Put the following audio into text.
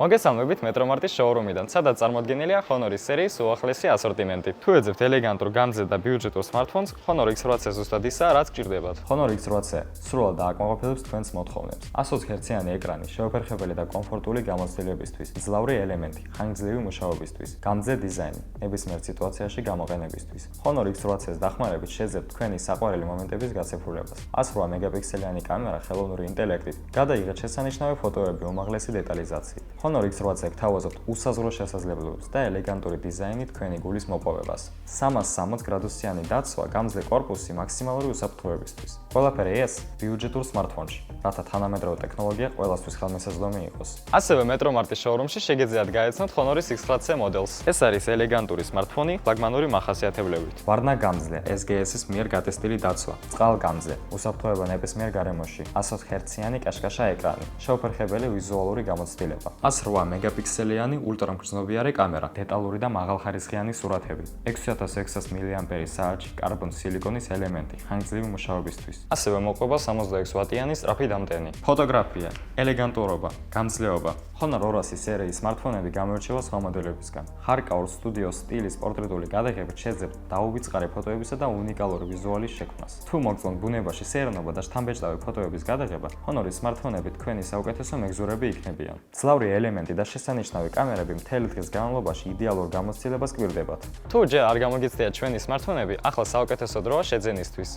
მოგესალმებით მეტრომარტის შოურუმიდან, სადაც წარმოდგენილია Honor-ის სერიის უახლესი ასორტიმენტი. თუ ეძებთ ელეგანტურ, გამძლე და ბიუჯეტურ smartphones, Honor X8C ზუსტად ისაა, რაც გჭირდებათ. Honor X8C სრულად დააკმაყოფილებს თქვენს მოთხოვნებს. 120 ჰერციანი ეკრანი, შეუფერხებელი და კომფორტული გამოცდილებისთვის, მძლავრი ელემენტი, ხანგრძლივი მუშაობისთვის, გამძლე დიზაინი, ნებისმიერ სიტუაციაში გამოყენებისთვის. Honor X8C-ს დახმარებით შეძლებთ თქვენი საყვარელი მომენტების გაცეფრულებას. 108 მეგაპიქსელიანი კამერა ხელოვნური ინტელექტით გადაიღეთ შესანიშნავი ფოტოები უმაღლესი დეტალიზაციით. Honor X8C გთავაზობთ უსაზღვრო შესაძლებლობებს და ელეგანტური დიზაინით თქვენი გულის მოპოვებას. 360 გრადუსიანი დაცვა, გამძლე კორპუსი მაქსიმალური უსაფრთხოებისთვის. ყველაფერი ეს ბიუჯეტურ smartphone-ში, რათა თანამედროვე ტექნოლოგია ყველასთვის ხელმისაწვდომი იყოს. ასევე მეტრომარტის შოურუმში შეგიძლიათ გაეცნოთ Honor-ის X8C მოდელს. ეს არის ელეგანტური smartphone-ი ფლაგმანური მახასიათებლებით. ვარნა გამძლე, SGS-ის მიერ გატესტილი დაცვა, წყალგამძლე, უსაფრთხოება ნებისმიერ გარემოში, 120 ჰერციანი კაშკაშა ეკრანი, შეუფერხებელი ვიზუალური გამოცდილება. 108 მეგაპიქსელიანი ულტრამგრძნობიარე კამერა, დეტალური და მაღალხარისხიანი სურათები, 6600 მAh საათში კარბონ სილიკონის ელემენტი, ხანგრძლივი მუშაობისთვის. ასევე მოყვება 66 ვატიანი სწრაფი დამტენი. ფოტოგრაფია, ელეგანტურობა, გამძლეობა. Honor 200 სერიის smartphone-ები გამოირჩევა სხვა მოდელებისგან. Hardcore Studio სტილის პორტრეტული გადაღებით შეძლებთ დაუვიწყარი ფოტოებისა და უნიკალური ვიზუალის შექმნას. თუ მოგწონთ ბუნებაში სეირნობა და შთამბეჭდავი ფოტოების გადაღება, Honor-ის smartphone-ები თქვენი საუკეთესო მეგზურები იქნებიან. მძლავრი ელემენტი და შესანიშნავი კამერები მთელი დღის განმავლობაში იდეალურ გამოცდილებას გვირდებათ. თუ ჯერ არ გამოგიცდიათ ჩვენი smartphone-ები, ახლა საუკეთესო დროა შეძენისთვის.